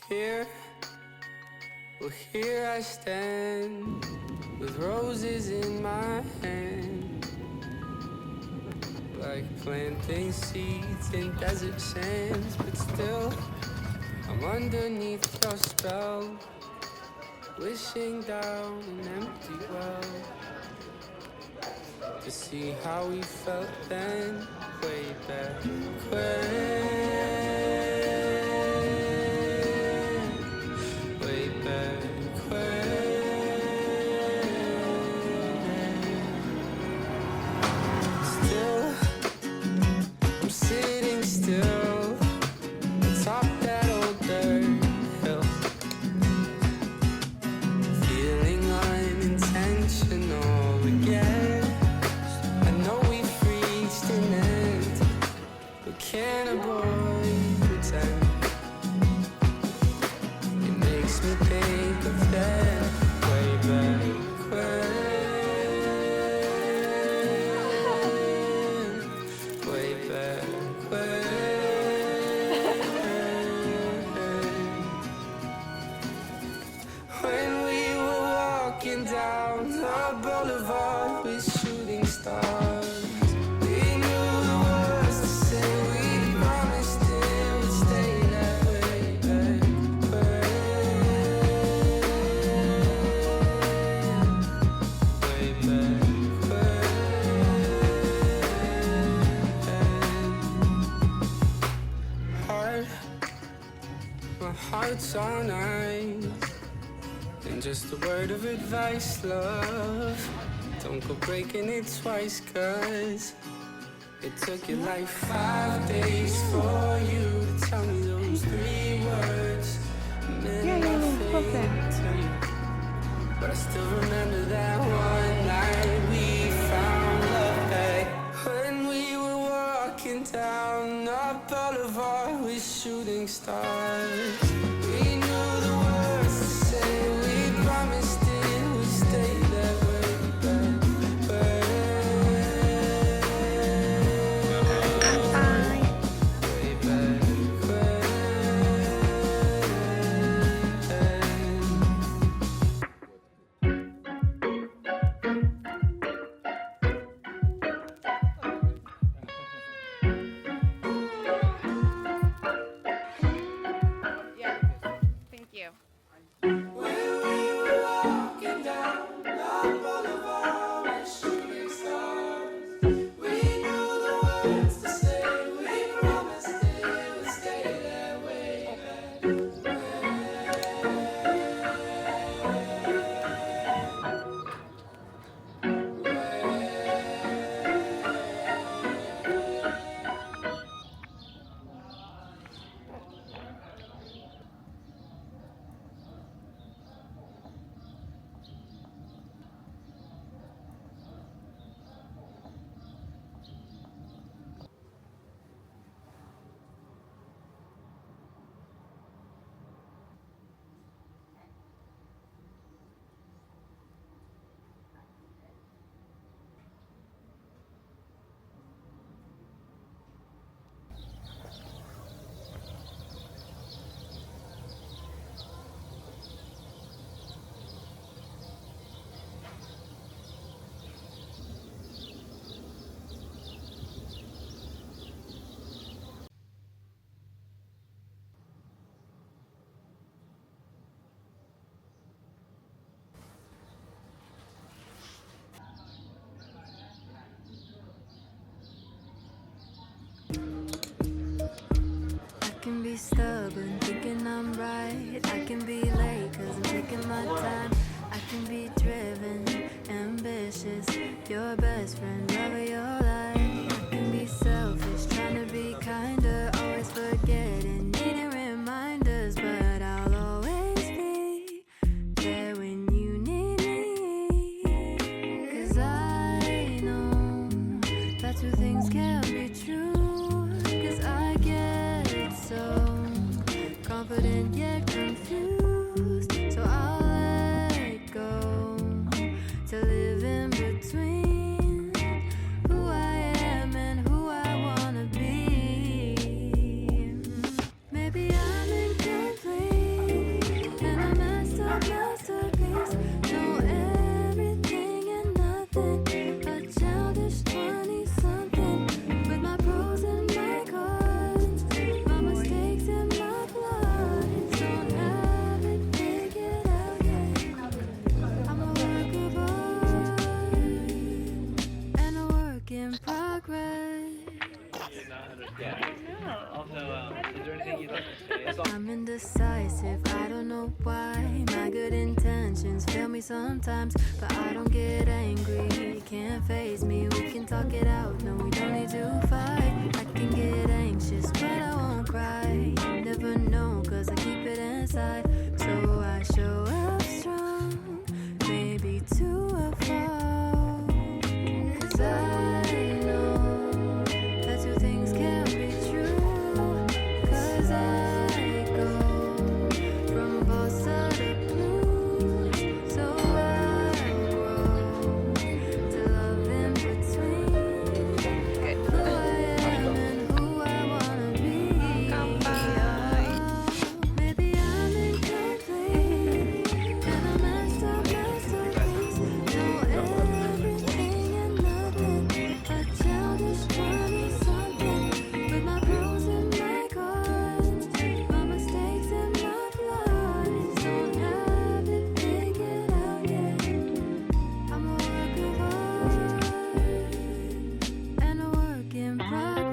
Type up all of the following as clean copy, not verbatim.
Here, well, here I stand with roses in my hand, like planting seeds in desert sands. But still, I'm underneath your spell, wishing down an empty well, to see how we felt then, way back when. Way back when. Still, I'm sitting still atop that old dirt hill, feeling unintentional again. I know we've reached an end, but can a boy pretend? It makes me think of that way back when. Way back when. When we were walking down the boulevard with shooting stars, we knew the words to say. We promised it would stay that way back when. Way back when. Heart, my heart's on ice. And just a word of advice, love, don't go breaking it twice, 'cause it took you like 5 days for you to tell me those 3 words meant nothing to me. But I still remember that one night we found love back when we were walking down the boulevard with shooting stars. We knew the words to say. We promised it would stay that way back when. Way back when. Yeah. Thank you. When we were walking down the boulevard with shooting stars, we knew the words to say. We promised it would stay that way back I can be stubborn, thinking I'm right. I can be late, 'cause I'm taking my time. I can be driven, ambitious, your best friend, love of your life. I can be selfish, trying to be kinder, always forgetting, needing reminders. But I'll always be there when you need me, 'cause I know that 2 things can be true. 'Cause I get so confident yet confused, so I'll let go to live in between who I am and who I wanna be. Maybe I'm incomplete, I'm indecisive, I don't know why. My good intentions fail me sometimes, but I don't get angry. You can't faze me, we can talk it out. No, we don't need to fight. I can get anxious, but I won't cry. You never know, cause I keep it inside. So I show up strong, maybe to a fault. Cause I know that two things can't be true. Cause I go from bossa to blues. So I grow to love in between. Who I am and who I wanna be. Maybe I'm incomplete and a masterpiece. Know everything and nothing. A childish 20-something with my pros and my cons, my mistakes and my flaws. Don't have it figured out yet. I'm a work of art and a work in progress.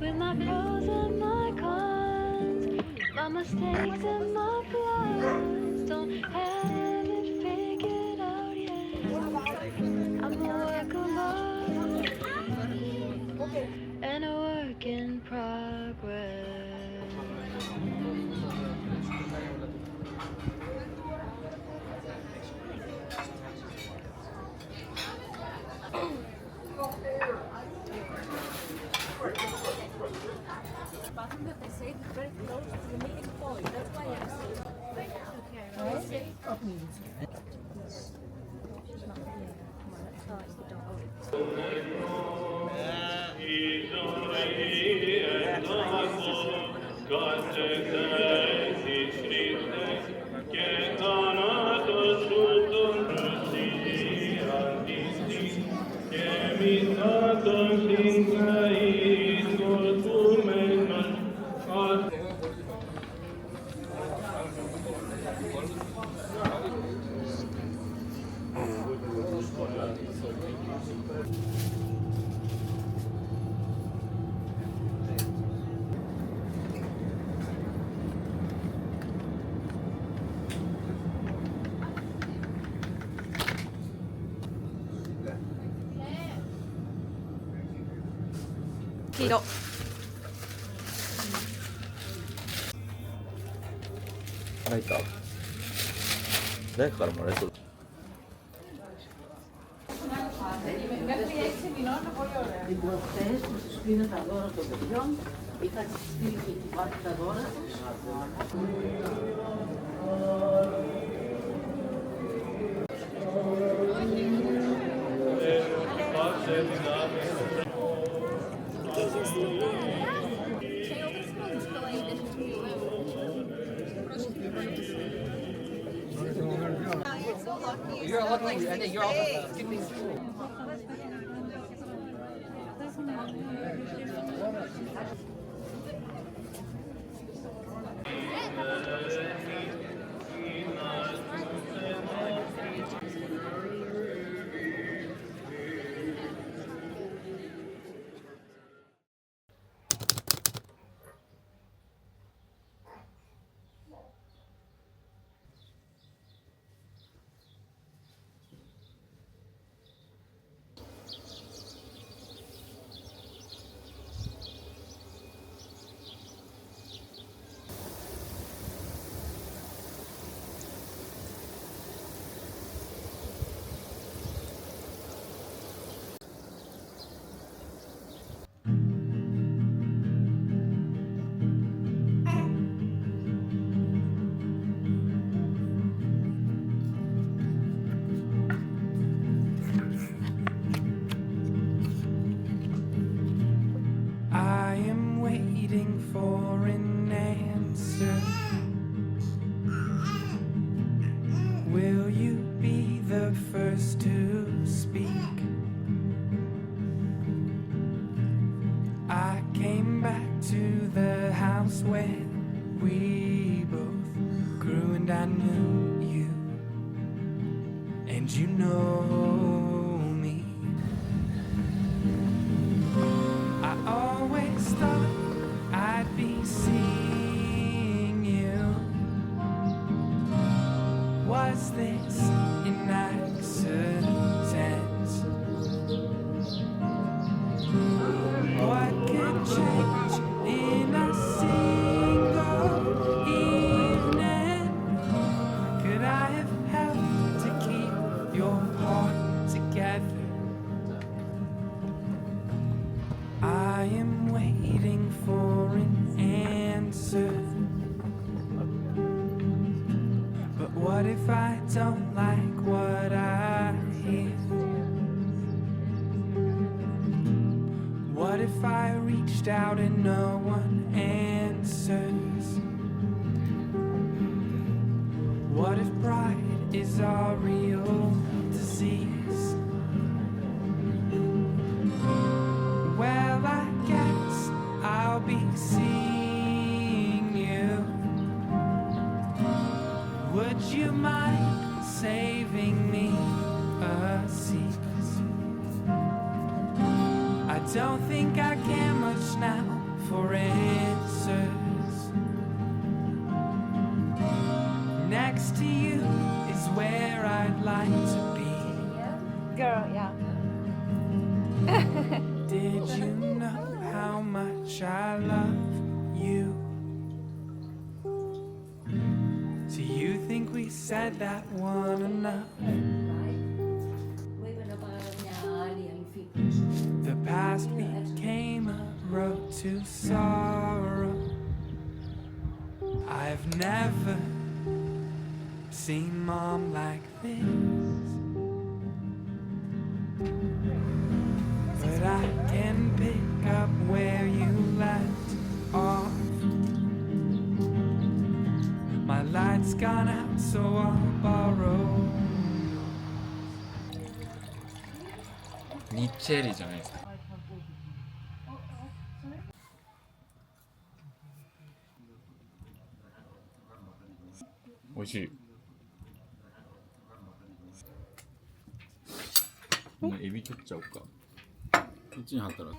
With my pros and my cons, my mistakes and my flaws. Don't have it figured out yet. I'm a work of art and a work in progress. Tiro. Later. 誰からもらえそう。You're lucky. I think you're also. I am waiting for an answer. Will you be the to the house where we both grew, and I knew you, and you know me. I always thought I'd be seeing you. Was this an accident? What could change in a single evening? Could I have helped to keep your heart together? I am waiting for an answer. But what if I don't like what I hear? What if I reached out and no one answers? What if pride is our real disease? Well, I guess I'll be seeing you. Would you mind saving me a seat? I don't think I care much now for answers. Next to you is where I'd like to be. Girl, yeah. Did you know how much I love you? Do you think we said that one enough? The past became a road to sorrow. I've never seen Mom like this, but I can pick up where you left off. My light's gone out, so I'll borrow. ニッチェリーじゃないですか。美味しい。エビ取っちゃおうか。こっちに貼ったら。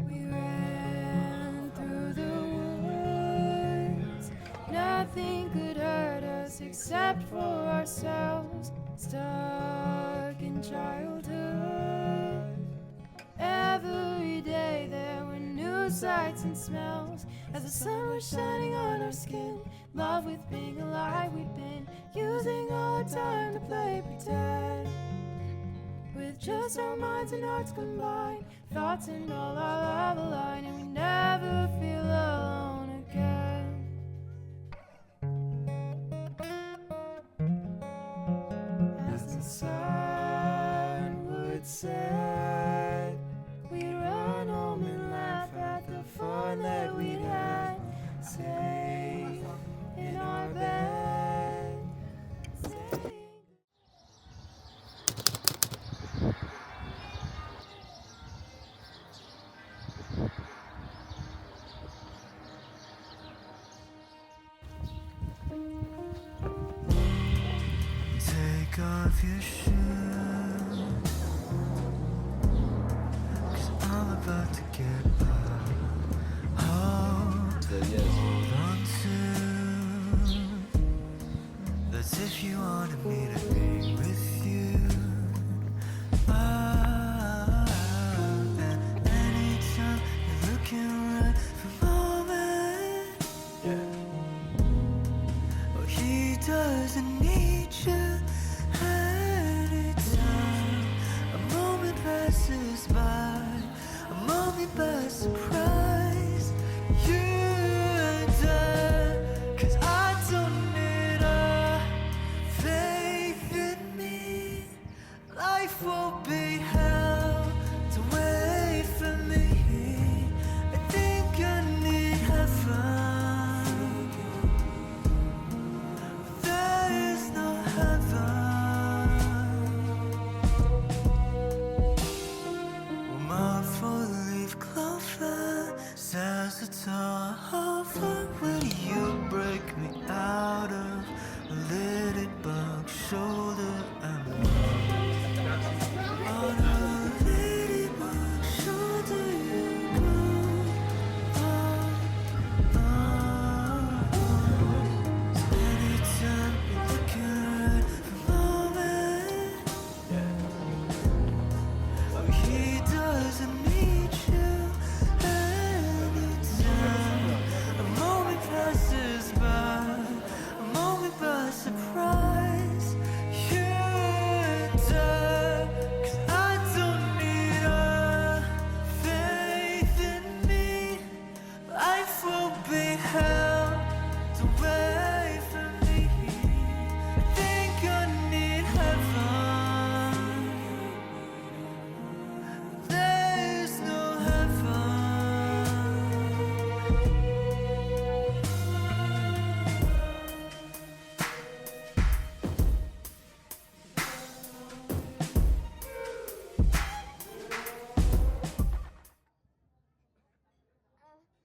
We ran through the woods. Nothing could hurt us except for ourselves. Stuck in childhood. Every day there were new sights and smells. As the sun was shining on our skin, love with being alive, we'd been using all our time to play pretend. With just our minds and hearts combined, thoughts and all our love aligned, and we never feel alone again. As the sun would set, we'd run home and laugh at the fun that we'd had. Say Take off your shoes, 'cause I'm about to get up. Hold on to. That's if you wanted me to be with you. And anytime you're looking right for a moment, oh, he doesn't need you. Anytime a moment passes by, a moment by surprise, you and I, 'cause I don't need a faith in me. Life will be hell to wait for me. I think I need heaven. There is no heaven. Well, my four-leaf clover says it's all over when you break me